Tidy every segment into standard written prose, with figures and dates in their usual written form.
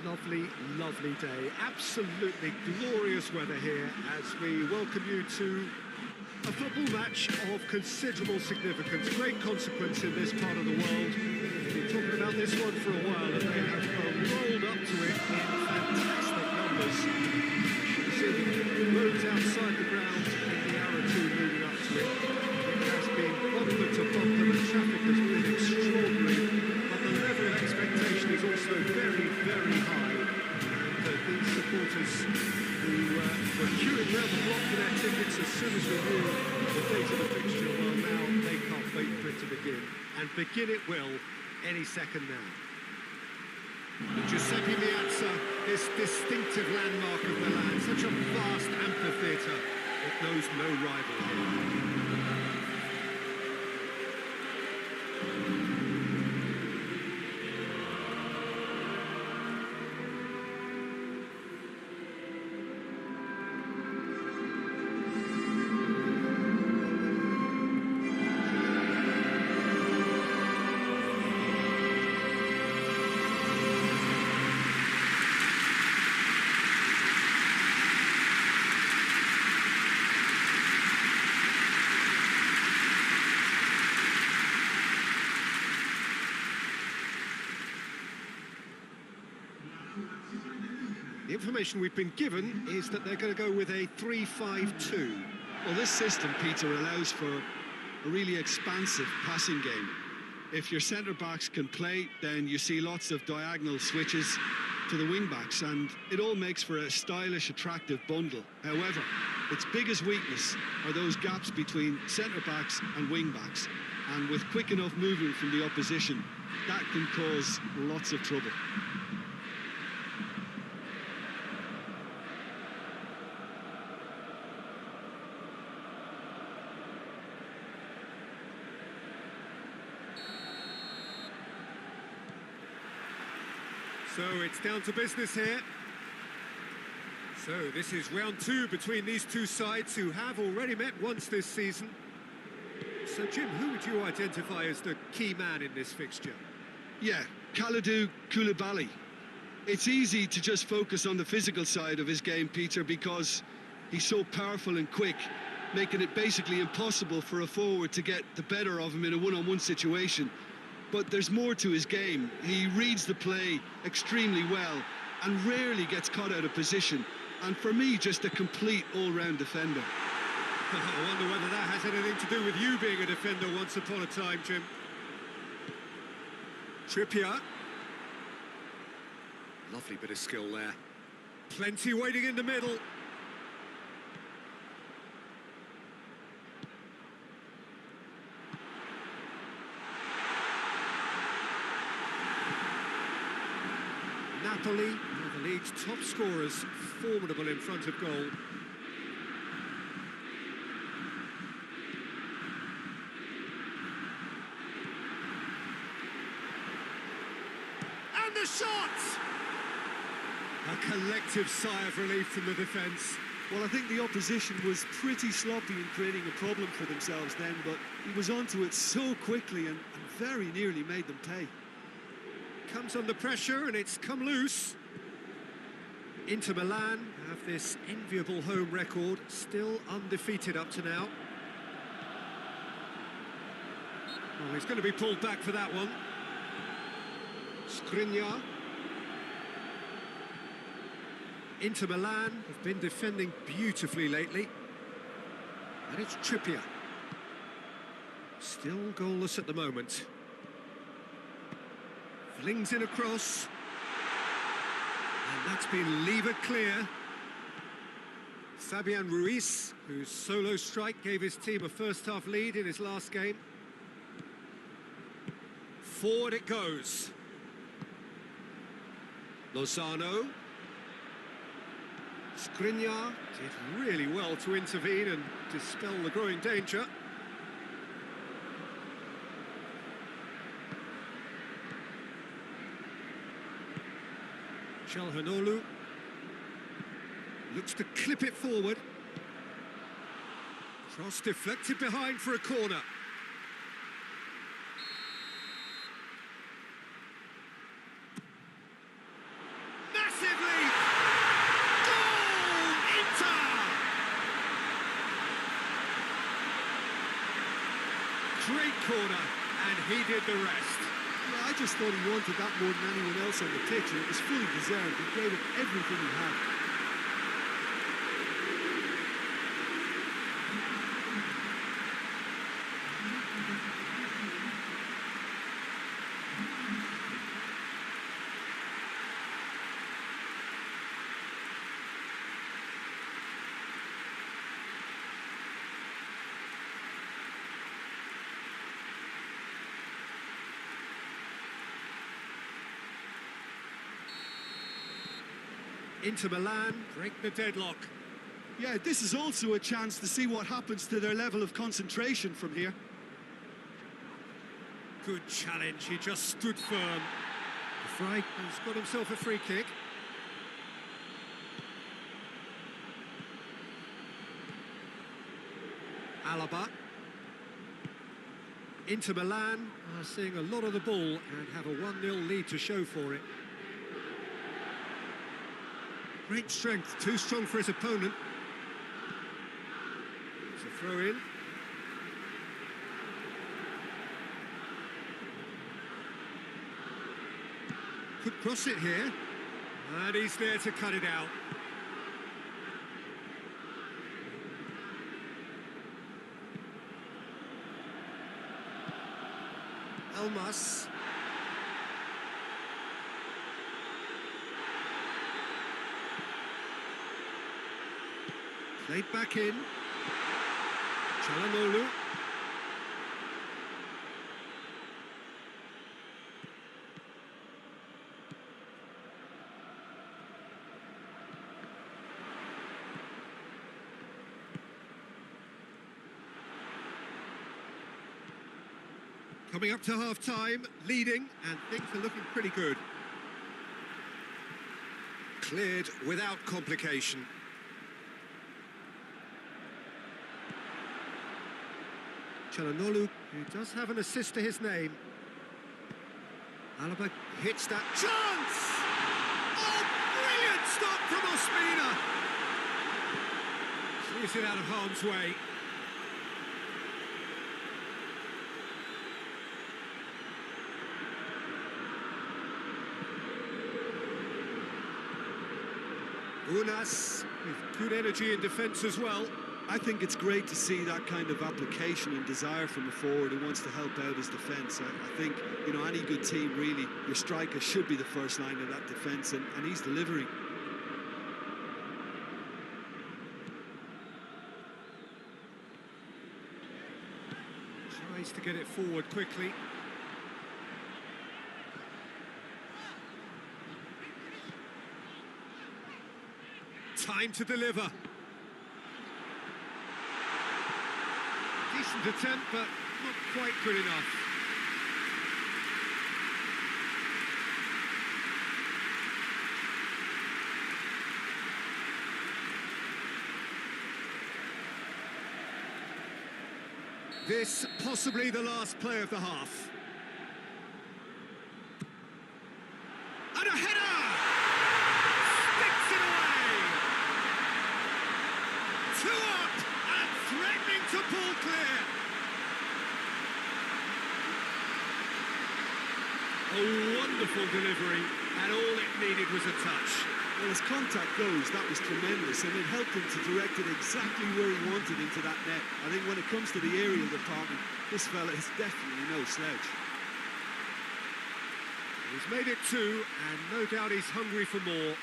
lovely, lovely day. Absolutely glorious weather here as we welcome you to a football match of considerable significance, great consequence in this part of the world. We've been talking about this one for a while, and they have rolled up to it in fantastic numbers. You see the roads outside the ground in the hour or two leading up to it. It has been bumper to bumper, the traffic has been extraordinary, but the level of expectation is also very, very high. And these supporters who were queuing round the block for their tickets as soon as we knew the date of the fixture, well now they can't wait for it to begin. And begin it will any second now. Giuseppe Meazza, this distinctive landmark of Milan, such a vast amphitheatre, it knows no rival here. The information we've been given is that they're going to go with a 3-5-2. Well, this system, Peter, allows for a really expansive passing game. If your centre-backs can play, then you see lots of diagonal switches to the wing-backs, and it all makes for a stylish, attractive bundle. However, its biggest weakness are those gaps between centre-backs and wing-backs, and with quick enough movement from the opposition, that can cause lots of trouble. So it's down to business here. So this is round two between these two sides who have already met once this season. So Jim, who would you identify as the key man in this fixture? Yeah, Kalidou Koulibaly. It's easy to just focus on the physical side of his game, Peter, because he's so powerful and quick, making it basically impossible for a forward to get the better of him in a one-on-one situation. But there's more to his game. He reads the play extremely well and rarely gets caught out of position. And for me, just a complete all-round defender. I wonder whether that has anything to do with you being a defender once upon a time, Jim. Trippier. Lovely bit of skill there. Plenty waiting in the middle. Napoli, one of the league's top scorers, formidable in front of goal. And the shot! A collective sigh of relief from the defence. Well, I think the opposition was pretty sloppy in creating a problem for themselves then, but he was onto it so quickly and very nearly made them pay. Comes under pressure and it's come loose. Inter Milan have this enviable home record, still undefeated up to now. Oh, he's going to be pulled back for that one. Skriniar. Inter Milan have been defending beautifully lately. And it's Trippier. Still goalless at the moment. Flings in across. And that's been levered clear. Fabian Ruiz, whose solo strike gave his team a first-half lead in his last game. Forward it goes. Lozano. Skriniar did really well to intervene and dispel the growing danger. Calhanoglu looks to clip it forward. Cross deflected behind for a corner. great corner, and he did the rest. Yeah, I just thought he wanted that more than anyone else on the pitch, and it was fully deserved. He gave it everything he had. Inter Milan break the deadlock. Yeah, this is also a chance to see what happens to their level of concentration from here. Good challenge, he just stood firm. The Frey has got himself a free kick. Alaba. Inter Milan are seeing a lot of the ball and have a 1-0 lead to show for it. Great strength, too strong for his opponent. It's a throw in. Could cross it here. And he's there to cut it out. Elmas. Played back in. Çalhanoğlu. Coming up to half-time, leading, and things are looking pretty good. Cleared without complication. Çalhanoğlu, who does have an assist to his name. Alaba hits that chance! Oh, brilliant stop from Ospina! Sees it out of harm's way. Unas, with good energy in defence as well. I think it's great to see that kind of application and desire from a forward who wants to help out his defence. I think, you know, any good team, really, your striker should be the first line of that defence, and he's delivering. Tries to get it forward quickly. Time to deliver. Decent attempt, but not quite good enough. This possibly the last play of the half. And a header! Sticks it away! 2 up and threatening to pull clear. A wonderful delivery, and all it needed was a touch. Well, as contact goes, that was tremendous, and it helped him to direct it exactly where he wanted into that net. I think when it comes to the aerial department, this fella is definitely no slouch. He's made it 2, and no doubt he's hungry for more.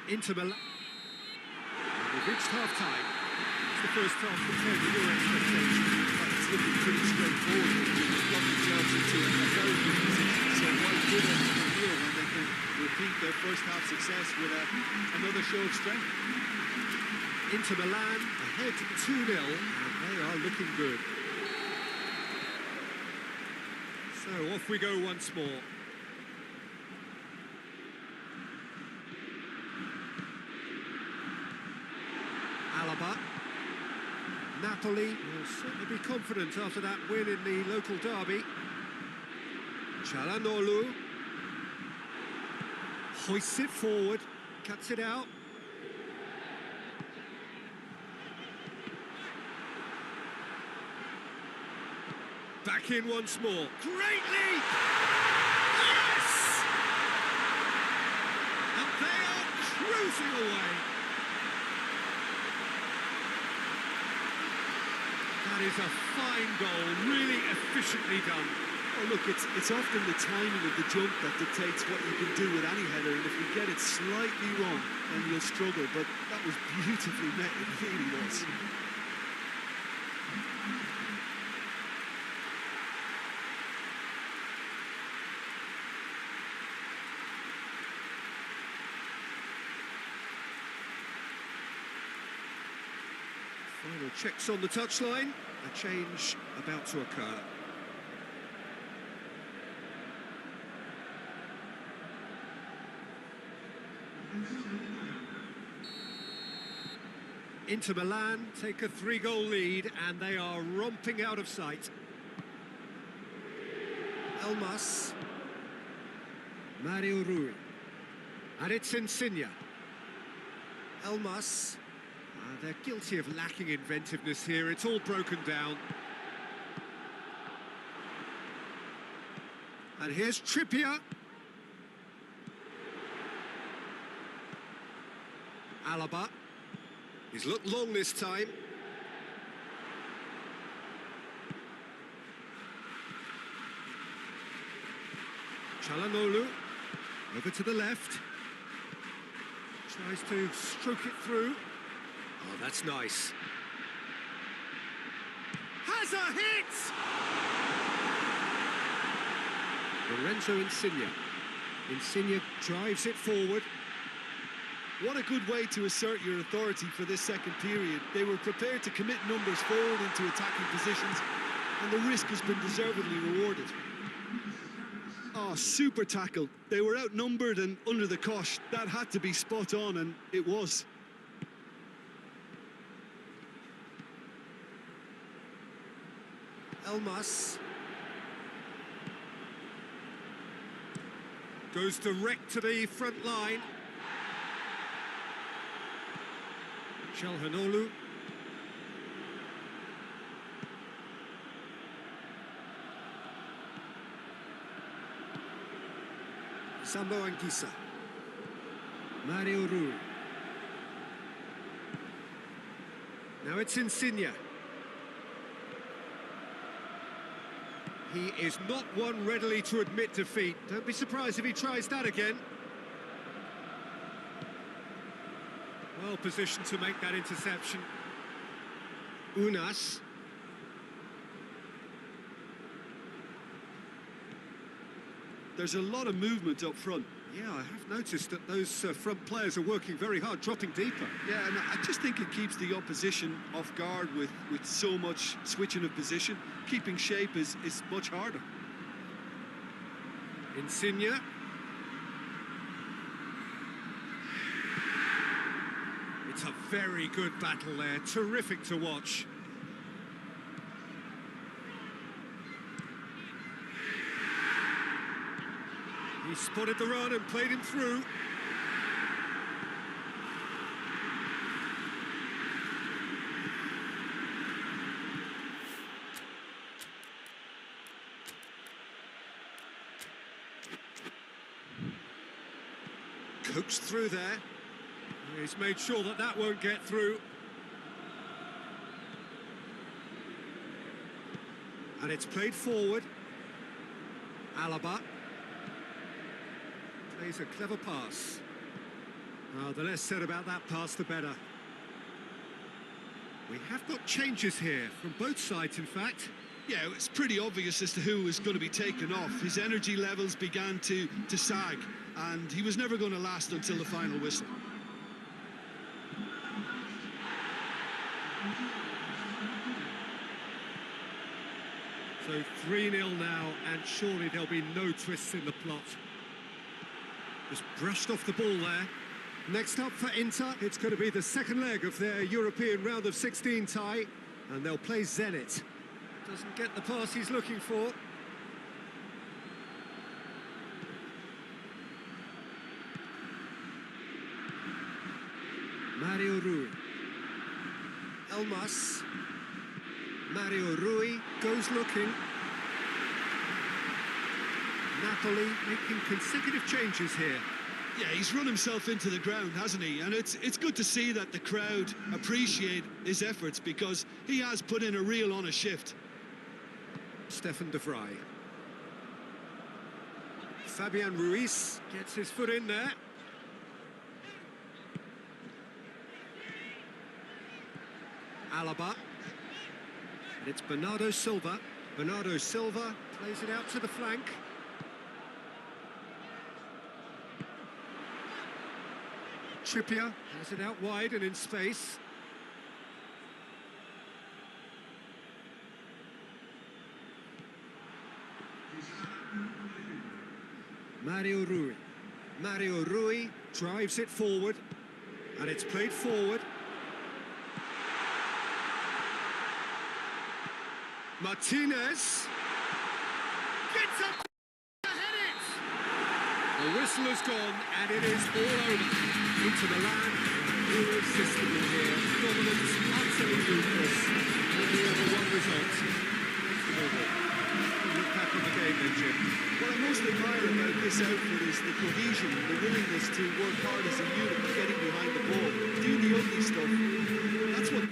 Inter Milan. We've reached half-time. It's the first half compared to your expectations. But it's looking pretty straightforward. They've got themselves into a very good position. So why good on from here when they can repeat their first half success with another show of strength? Inter Milan ahead 2-0, and they are looking good. So off we go once more. Alaba. Napoli will certainly be confident after that win in the local derby. Çalhanoğlu hoists it forward, cuts it out. Back in once more. Great leap! Yes! And they are cruising away. That is a fine goal, really efficiently done. Oh, look, it's often the timing of the jump that dictates what you can do with any header, and if you get it slightly wrong, then you'll struggle, but that was beautifully met, it really was. Final checks on the touchline, a change about to occur. Inter Milan take a 3-goal lead and they are romping out of sight. Elmas. Mario Rui. And it's Insigne. Elmas. They're guilty of lacking inventiveness here. It's all broken down. And here's Trippier. Alaba. He's looked long this time. Çalhanoğlu. Over to the left. Tries to stroke it through. Oh, that's nice. Has a hit! Lorenzo Insigne. Insigne drives it forward. What a good way to assert your authority for this second period. They were prepared to commit numbers forward into attacking positions, and the risk has been deservedly rewarded. Oh, super tackle. They were outnumbered and under the cosh. That had to be spot on, and it was. Elmas. Goes direct to the front line. Çalhanoğlu. Sambo Anguissa. Mario Rui. Now it's Insigne. He is not one readily to admit defeat. Don't be surprised if he tries that again. Well positioned to make that interception. Unas. There's a lot of movement up front. Yeah, I have noticed that those front players are working very hard, dropping deeper. Yeah, and I just think it keeps the opposition off guard with so much switching of position. Keeping shape is much harder. Insigne. It's a very good battle there, terrific to watch. He spotted the run and played him through. Coaxed through there. He's made sure that that won't get through. And it's played forward. Alaba. Plays a clever pass. Oh, the less said about that pass, the better. We have got changes here, from both sides, in fact. Yeah, it's pretty obvious as to who was going to be taken off. His energy levels began to sag, and he was never going to last until the final whistle. So 3-0 now, and surely there'll be no twists in the plot. Just brushed off the ball there. Next up for Inter, it's going to be the second leg of their European round of 16 tie. And they'll play Zenit. Doesn't get the pass he's looking for. Mario Rui. Elmas. Mario Rui goes looking. Napoli making consecutive changes here. Yeah, he's run himself into the ground, hasn't he? And it's good to see that the crowd appreciate his efforts, because he has put in a real honest shift. Stefan de Vrij. Fabian Ruiz gets his foot in there. Alaba. And it's Bernardo Silva. Bernardo Silva plays it out to the flank. Trippier has it out wide and in space. Mario Rui. Mario Rui drives it forward, and it's played forward. Martinez gets up to head it. The whistle has gone, and it is all over. Into Milan, irresistible here. Dominance, utterly ruthless. Only ever one result. Look back on the game then, Jim. What I most admire about this outfit is the cohesion, the willingness to work hard as a unit, getting behind the ball, doing the ugly stuff. That's what